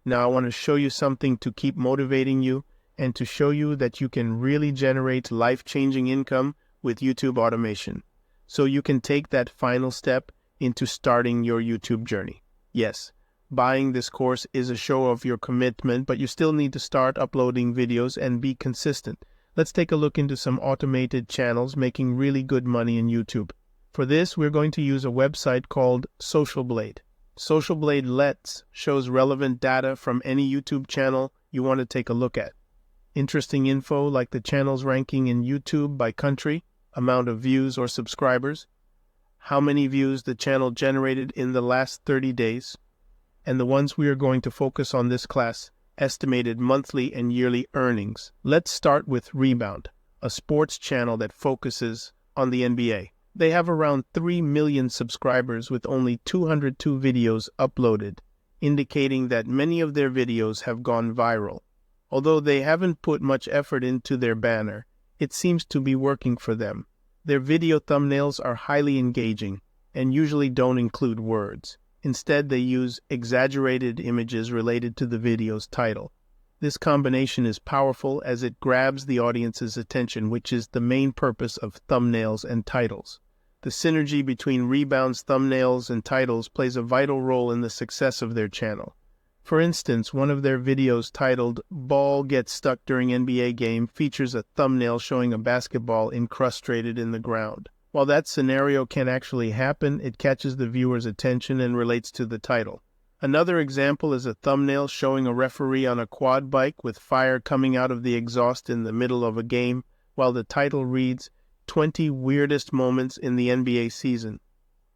Now I want to show you something to keep motivating you and to show you that you can really generate life-changing income with YouTube automation. So you can take that final step into starting your YouTube journey. Yes, buying this course is a show of your commitment, but you still need to start uploading videos and be consistent. Let's take a look into some automated channels making really good money in YouTube. For this, we're going to use a website called SocialBlade. SocialBlade shows relevant data from any YouTube channel you want to take a look at. Interesting info like the channel's ranking in YouTube by country, amount of views or subscribers, how many views the channel generated in the last 30 days, and the ones we are going to focus on this class, estimated monthly and yearly earnings. Let's start with Rebound, a sports channel that focuses on the NBA. They have around 3 million subscribers with only 202 videos uploaded, indicating that many of their videos have gone viral. Although they haven't put much effort into their banner, it seems to be working for them. Their video thumbnails are highly engaging and usually don't include words. Instead, they use exaggerated images related to the video's title. This combination is powerful as it grabs the audience's attention, which is the main purpose of thumbnails and titles. The synergy between Rebound's thumbnails and titles plays a vital role in the success of their channel. For instance, one of their videos titled "Ball Gets Stuck During NBA Game" features a thumbnail showing a basketball incrustated in the ground. While that scenario can actually happen, it catches the viewer's attention and relates to the title. Another example is a thumbnail showing a referee on a quad bike with fire coming out of the exhaust in the middle of a game, while the title reads, 20 Weirdest Moments in the NBA Season.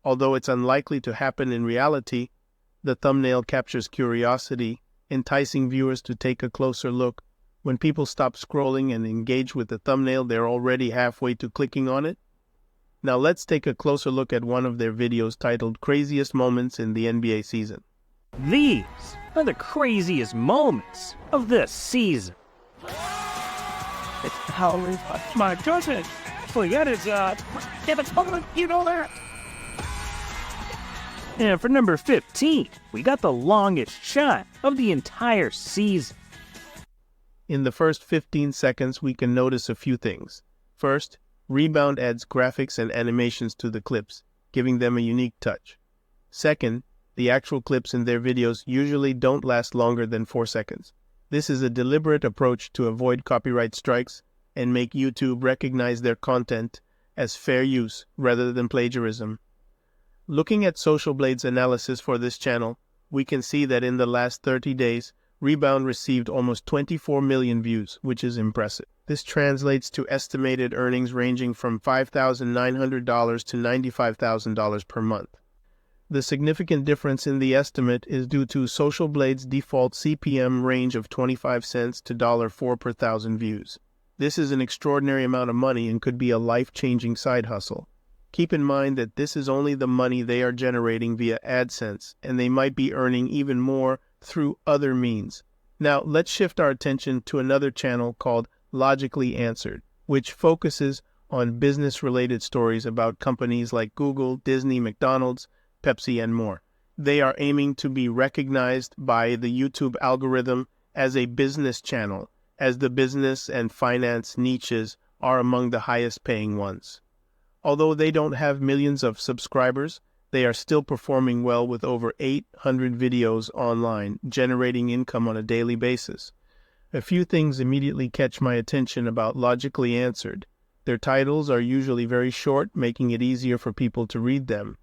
Although it's unlikely to happen in reality, the thumbnail captures curiosity, enticing viewers to take a closer look. When people stop scrolling and engage with the thumbnail, they're already halfway to clicking on it. Now let's take a closer look at one of their videos titled Craziest Moments in the NBA Season. These are the craziest moments of this season. It's Howard. My goodness. Actually, that is, you know that. And for number 15, we got the longest shot of the entire season. In the first 15 seconds, we can notice a few things. First, Rebound adds graphics and animations to the clips, giving them a unique touch. Second, the actual clips in their videos usually don't last longer than 4 seconds. This is a deliberate approach to avoid copyright strikes and make YouTube recognize their content as fair use rather than plagiarism. Looking at SocialBlade's analysis for this channel, we can see that in the last 30 days, Rebound received almost 24 million views, which is impressive. This translates to estimated earnings ranging from $5,900 to $95,000 per month. The significant difference in the estimate is due to SocialBlade's default CPM range of 25 cents to $4 per thousand views. This is an extraordinary amount of money and could be a life-changing side hustle. Keep in mind that this is only the money they are generating via AdSense, and they might be earning even more through other means. Now, let's shift our attention to another channel called Logically Answered, which focuses on business-related stories about companies like Google, Disney, McDonald's, Pepsi, and more. They are aiming to be recognized by the YouTube algorithm as a business channel, as the business and finance niches are among the highest-paying ones. Although they don't have millions of subscribers, they are still performing well with over 800 videos online, generating income on a daily basis. A few things immediately catch my attention about Logically Answered. Their titles are usually very short, making it easier for people to read them.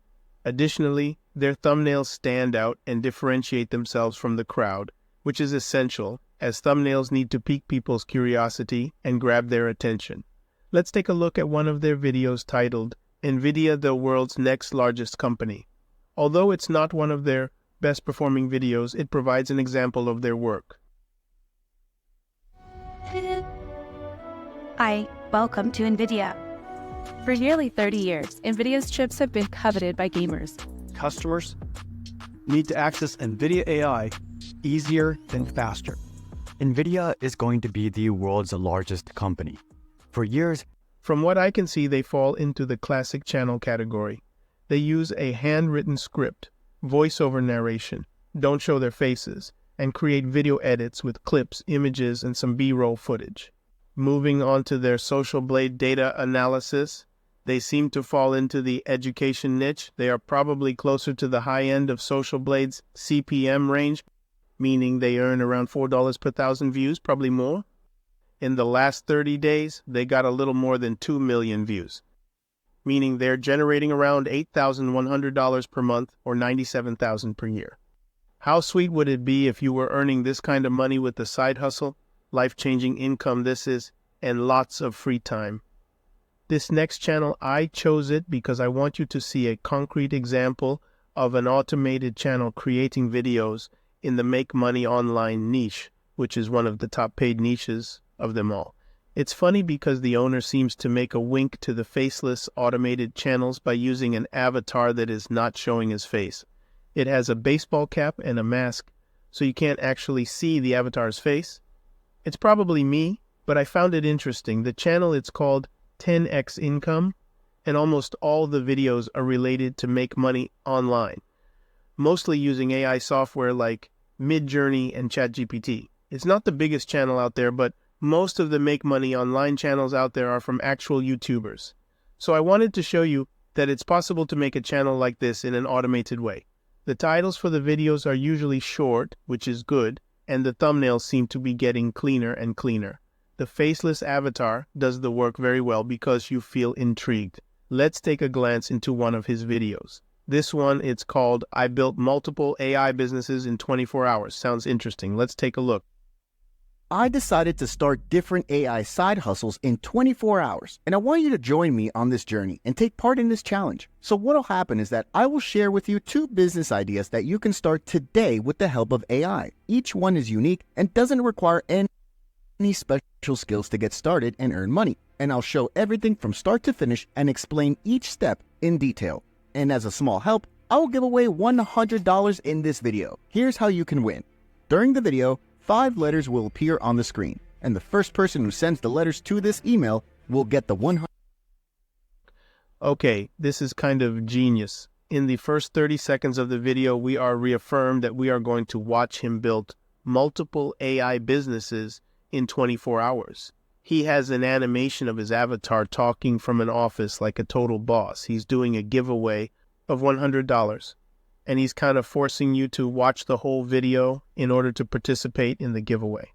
Additionally, their thumbnails stand out and differentiate themselves from the crowd, which is essential, as thumbnails need to pique people's curiosity and grab their attention. Let's take a look at one of their videos titled, NVIDIA, the World's Next Largest Company. Although it's not one of their best-performing videos, it provides an example of their work. Hi, welcome to NVIDIA. For nearly 30 years, NVIDIA's chips have been coveted by gamers. Customers need to access NVIDIA AI easier and faster. NVIDIA is going to be the world's largest company. For years, from what I can see, they fall into the classic channel category. They use a handwritten script, voiceover narration, don't show their faces, and create video edits with clips, images, and some B-roll footage. Moving on to their Social Blade data analysis, they seem to fall into the education niche. They are probably closer to the high end of Social Blade's CPM range, meaning they earn around $4 per thousand views, probably more. In the last 30 days, they got a little more than 2 million views, meaning they're generating around $8,100 per month or $97,000 per year. How sweet would it be if you were earning this kind of money with a side hustle, life-changing income this is, and lots of free time? This next channel, I chose it because I want you to see a concrete example of an automated channel creating videos in the make money online niche, which is one of the top paid niches of them all. It's funny because the owner seems to make a wink to the faceless automated channels by using an avatar that is not showing his face. It has a baseball cap and a mask, so you can't actually see the avatar's face. It's probably me, but I found it interesting. The channel, it's called 10x Income, and almost all the videos are related to make money online, mostly using AI software like Midjourney and ChatGPT. It's not the biggest channel out there, but most of the make money online channels out there are from actual YouTubers. So I wanted to show you that it's possible to make a channel like this in an automated way. The titles for the videos are usually short, which is good, and the thumbnails seem to be getting cleaner and cleaner. The faceless avatar does the work very well because you feel intrigued. Let's take a glance into one of his videos. This one, it's called I Built Multiple AI Businesses in 24 Hours. Sounds interesting. Let's take a look. I decided to start different AI side hustles in 24 hours, and I want you to join me on this journey and take part in this challenge. So what'll happen is that I will share with you 2 business ideas that you can start today with the help of AI. Each one is unique and doesn't require any special skills to get started and earn money. And I'll show everything from start to finish and explain each step in detail. And as a small help, I will give away $100 in this video. Here's how you can win. During the video, 5 letters will appear on the screen, and the first person who sends the letters to this email will get the $100. Okay, this is kind of genius. In the first 30 seconds of the video, we are reaffirmed that we are going to watch him build multiple AI businesses in 24 hours. He has an animation of his avatar talking from an office like a total boss. He's doing a giveaway of $100. And he's kind of forcing you to watch the whole video in order to participate in the giveaway.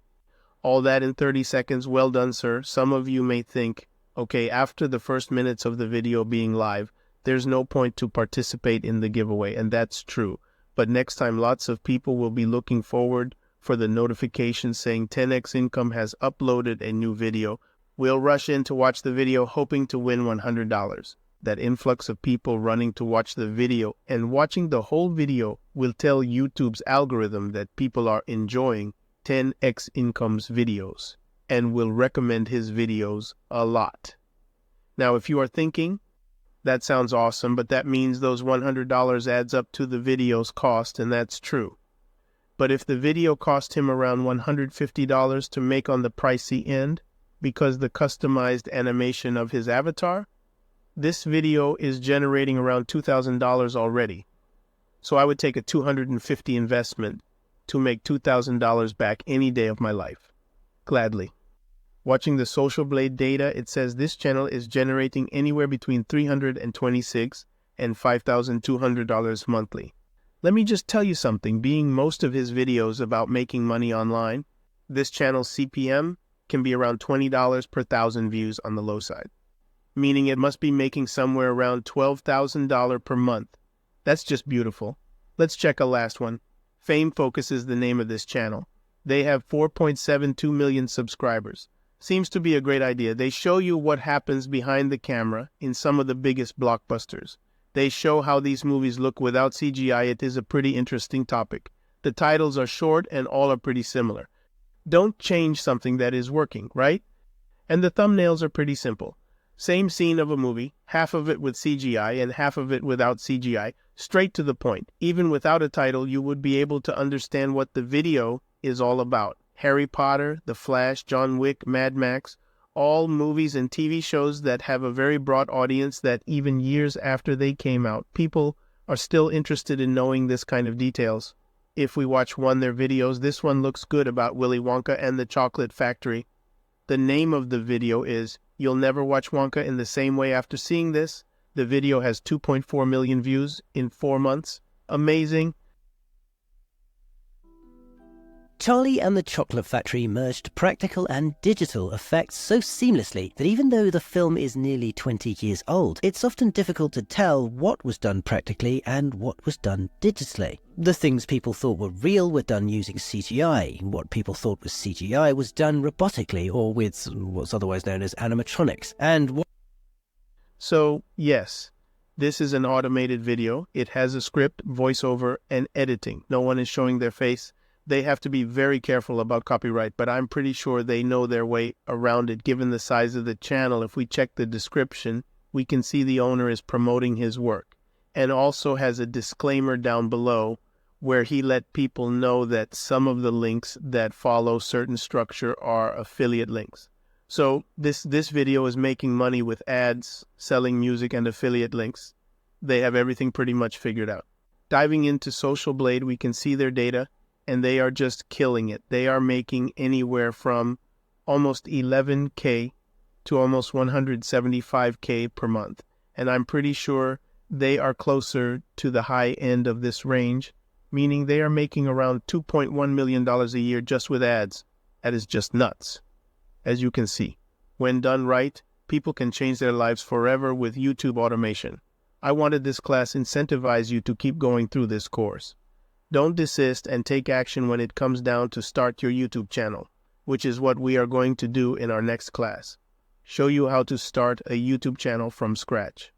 All that in 30 seconds. Well done, sir. Some of you may think, okay, after the first minutes of the video being live, there's no point to participate in the giveaway, and that's true. But next time, lots of people will be looking forward for the notification saying 10x Income has uploaded a new video. We'll rush in to watch the video hoping to win $100. That influx of people running to watch the video and watching the whole video will tell YouTube's algorithm that people are enjoying 10x Income's videos and will recommend his videos a lot. Now, if you are thinking, that sounds awesome, but that means those $100 adds up to the video's cost, and that's true. But if the video cost him around $150 to make on the pricey end because the customized animation of his avatar, this video is generating around $2,000 already. So I would take a $250 investment to make $2,000 back any day of my life. Gladly. Watching the Social Blade data, it says this channel is generating anywhere between $326 and $5,200 monthly. Let me just tell you something. Being most of his videos about making money online, this channel's CPM can be around $20 per thousand views on the low side, meaning it must be making somewhere around $12,000 per month. That's just beautiful. Let's check a last one. Fame Focus is the name of this channel. They have 4.72 million subscribers. Seems to be a great idea. They show you what happens behind the camera in some of the biggest blockbusters. They show how these movies look without CGI. It is a pretty interesting topic. The titles are short and all are pretty similar. Don't change something that is working, right? And the thumbnails are pretty simple. Same scene of a movie, half of it with CGI and half of it without CGI, straight to the point. Even without a title, you would be able to understand what the video is all about. Harry Potter, The Flash, John Wick, Mad Max, all movies and TV shows that have a very broad audience that even years after they came out, people are still interested in knowing this kind of details. if we watch their videos. This one looks good about Willy Wonka and the Chocolate Factory. The name of the video is You'll Never Watch Wonka in the Same Way After Seeing This. The video has 2.4 million views in 4 months. Amazing. Charlie and the Chocolate Factory merged practical and digital effects so seamlessly that even though the film is nearly 20 years old, it's often difficult to tell what was done practically and what was done digitally. The things people thought were real were done using CGI. What people thought was CGI was done robotically or with what's otherwise known as animatronics. So, yes, this is an automated video. It has a script, voiceover, and editing. No one is showing their face. They have to be very careful about copyright, but I'm pretty sure they know their way around it given the size of the channel. If we check the description, we can see the owner is promoting his work and also has a disclaimer down below where he let people know that some of the links that follow certain structure are affiliate links. So this video is making money with ads, selling music, and affiliate links. They have everything pretty much figured out. Diving into Social Blade, we can see their data, and they are just killing it. They are making anywhere from almost 11K to almost 175K per month. And I'm pretty sure they are closer to the high end of this range, meaning they are making around $2.1 million a year just with ads. That is just nuts. As you can see, when done right, people can change their lives forever with YouTube automation. I wanted this class incentivize you to keep going through this course. Don't desist and take action when it comes down to start your YouTube channel, which is what we are going to do in our next class. Show you how to start a YouTube channel from scratch.